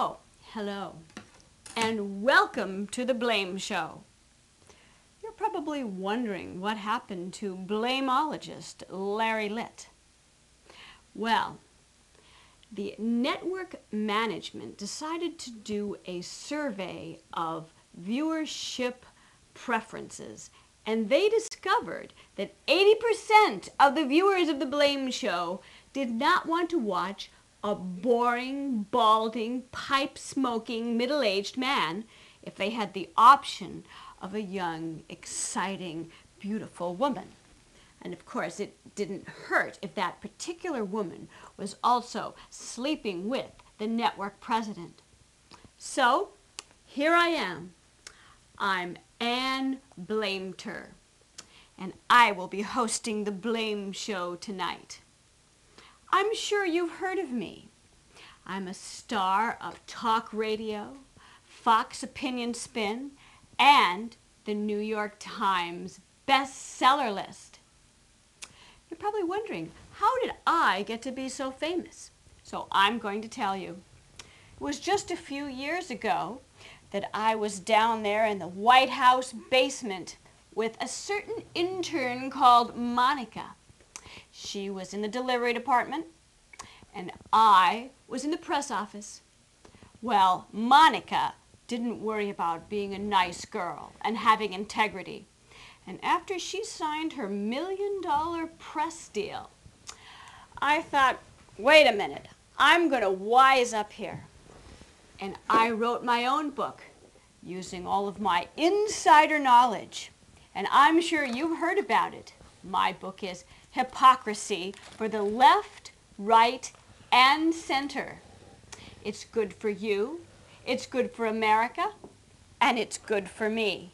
Oh, hello, and welcome to the Blame Show. You're probably wondering what happened to blameologist Larry Litt. Well, the network management decided to do a survey of viewership preferences, and they discovered that 80% of the viewers of the Blame Show did not want to watch a boring, balding, pipe-smoking, middle-aged man if they had the option of a young, exciting, beautiful woman. And of course, it didn't hurt if that particular woman was also sleeping with the network president. So, here I am. I'm Ann Blamter, and I will be hosting the Blame Show tonight. I'm sure you've heard of me. I'm a star of talk radio, Fox Opinion Spin, and the New York Times bestseller list. You're probably wondering, how did I get to be so famous? So I'm going to tell you. It was just a few years ago that I was down there in the White House basement with a certain intern called Monica. She was in the delivery department, and I was in the press office. Well, Monica didn't worry about being a nice girl and having integrity. And after she signed her $1 million press deal, I thought, wait a minute, I'm going to wise up here. And I wrote my own book using all of my insider knowledge. And I'm sure you've heard about it. My book is Hypocrisy for the Left, Right, and Center. It's good for you, it's good for America, and it's good for me.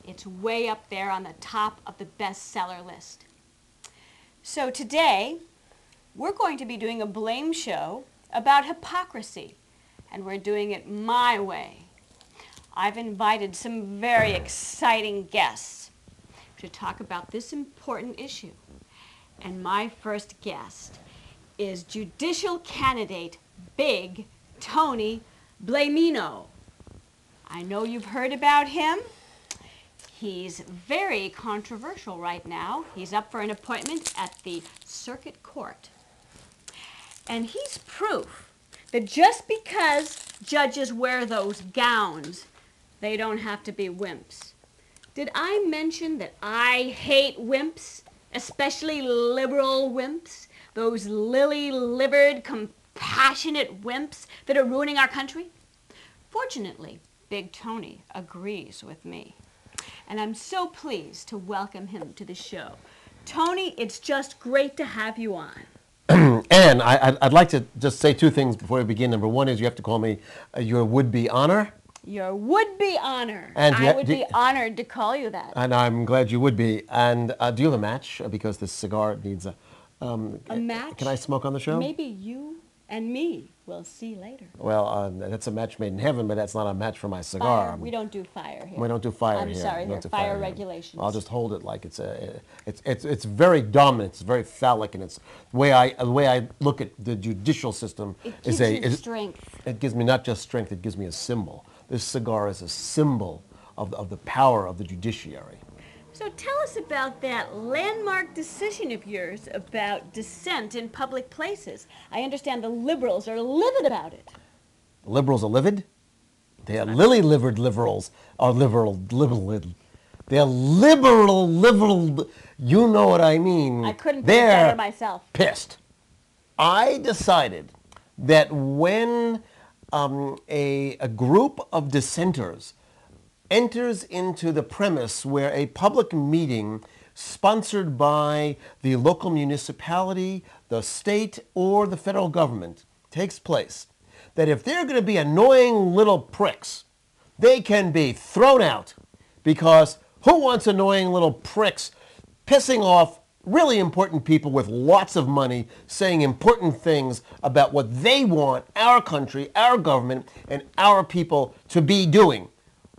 It's way up there on the top of the bestseller list. So today, we're going to be doing a blame show about hypocrisy, and we're doing it my way. I've invited some very exciting guests to talk about this important issue. And my first guest is judicial candidate Big Tony Blamino. I know you've heard about him. He's very controversial right now. He's up for an appointment at the circuit court. And he's proof that just because judges wear those gowns, they don't have to be wimps. Did I mention that I hate wimps, especially liberal wimps? Those lily-livered, compassionate wimps that are ruining our country? Fortunately, Big Tony agrees with me. And I'm so pleased to welcome him to the show. Tony, it's just great to have you on. Ann, I'd like to just say two things before we begin. Number one is you have to call me your would-be honor. Your would-be honor. And I would be honored to call you that. And I'm glad you would be. And do you have a match? Because this cigar needs a match? Can I smoke on the show? Maybe you and me will see later. Well, that's a match made in heaven, but that's not a match for my cigar. Fire. We don't do fire here. We don't do fire here. I'm sorry, here. Fire regulations. I'll just hold it like it's very dominant. It's very phallic, and it's the way I look at the judicial system. It gives you strength. It gives me not just strength. It gives me a symbol. This cigar is a symbol of the power of the judiciary. So tell us about that landmark decision of yours about dissent in public places. I understand the liberals are livid about it. The liberals are livid? They are lily-livered liberals. Are liberal. They are liberal. You know what I mean. I couldn't put it better myself. Pissed. I decided that when a group of dissenters enters into the premise where a public meeting sponsored by the local municipality, the state, or the federal government takes place, that if they're going to be annoying little pricks, they can be thrown out, because who wants annoying little pricks pissing off really important people with lots of money saying important things about what they want our country, our government, and our people to be doing?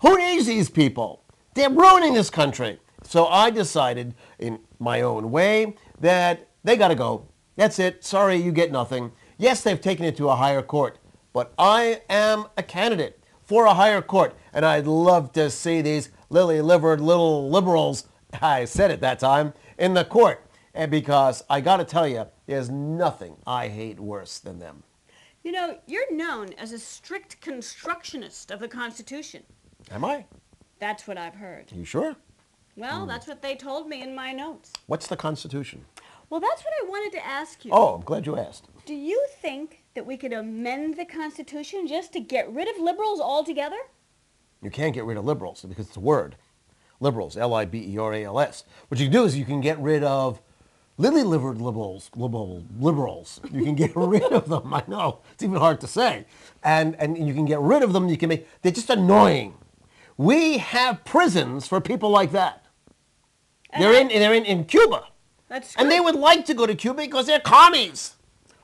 Who needs these people? They're ruining this country. So I decided, in my own way, that they got to go. That's it. Sorry, you get nothing. Yes, they've taken it to a higher court. but I am a candidate for a higher court, and I'd love to see these lily-livered little liberals, I said it that time, in the court. And because I got to tell you, there's nothing I hate worse than them. You know, you're known as a strict constructionist of the Constitution. Am I? That's what I've heard. You sure? Well, that's what they told me in my notes. What's the Constitution? Well, that's what I wanted to ask you. Oh, I'm glad you asked. Do you think that we could amend the Constitution just to get rid of liberals altogether? You can't get rid of liberals because it's a word. Liberals, L-I-B-E-R-A-L-S. What you can do is you can get rid of lily-livered liberals. You can get rid of them. I know. It's even hard to say. And you can get rid of them. You can make, they're just annoying. We have prisons for people like that. They're in Cuba. That's good. And they would like to go to Cuba because they're commies.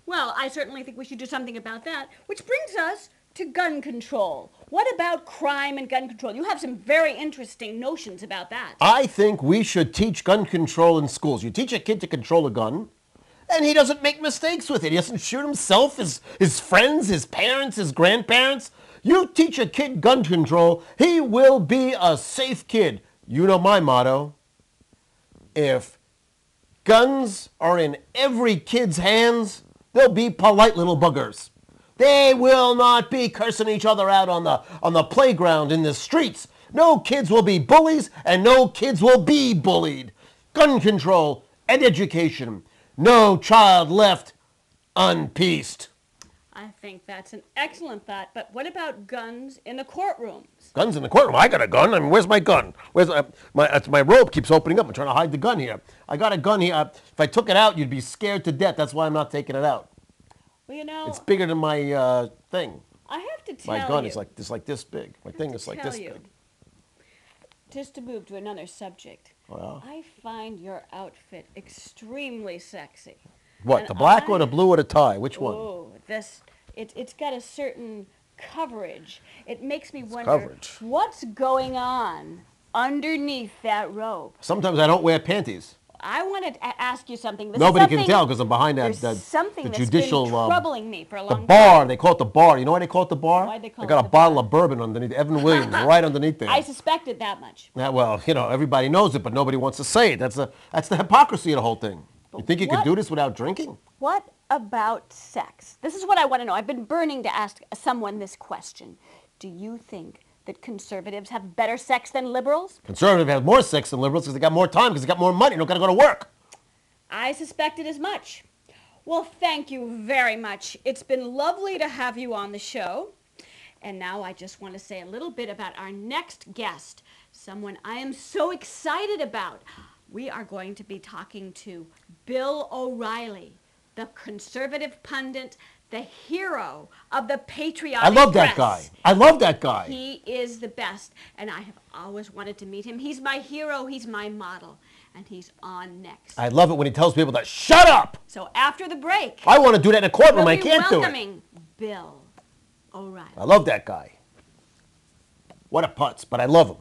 Well, I certainly think we should do something about that, which brings us to gun control. What about crime and gun control? You have some very interesting notions about that. I think we should teach gun control in schools. You teach a kid to control a gun, and he doesn't make mistakes with it. He doesn't shoot himself, his friends, his parents, his grandparents. You teach a kid gun control, he will be a safe kid. You know my motto. If guns are in every kid's hands, they'll be polite little buggers. They will not be cursing each other out on the playground, in the streets. No kids will be bullies, and no kids will be bullied. Gun control and education. No child left unpieced. I think that's an excellent thought, but what about guns in the courtrooms? Guns in the courtroom? I got a gun. I mean, where's my gun? Where's my robe keeps opening up. I'm trying to hide the gun here. I got a gun here. If I took it out, you'd be scared to death. That's why I'm not taking it out. Well, you know, It's bigger than my thing. I have to tell you. My gun is like this big. My thing is like this big. Just to move to another subject, Well, I find your outfit extremely sexy. what, And the black or the blue or the tie? Which one? Oh, it's got a certain coverage. It makes me wonder coverage. what's going on underneath that robe. Sometimes I don't wear panties. I wanted to ask you something. Nobody can tell because I'm behind There's something the that's judicial been troubling me for a the long bar. time. They call it the bar. You know why they call it the bar? Why'd they call They it got the a bottle bar? of bourbon underneath. Evan Williams right underneath there. I suspected that much. Yeah, well, you know, everybody knows it, but nobody wants to say it. That's the hypocrisy of the whole thing. You think you could do this without drinking? What about sex? This is what I want to know. I've been burning to ask someone this question. Do you think that conservatives have better sex than liberals? Conservatives have more sex than liberals because they got more time, because they got more money. They don't got to go to work. I suspected as much. Well, thank you very much. It's been lovely to have you on the show. And now I just want to say a little bit about our next guest, someone I am so excited about. We are going to be talking to Bill O'Reilly, the conservative pundit, the hero of the patriotic I love that press. guy. I love that guy. He is the best, and I have always wanted to meet him. He's my hero. He's my model, and he's on next. I love it when he tells people to shut up. So after the break, I want to do that in a courtroom. we'll I be can't do it. welcoming Bill O'Reilly. I love that guy. What a putz, but I love him.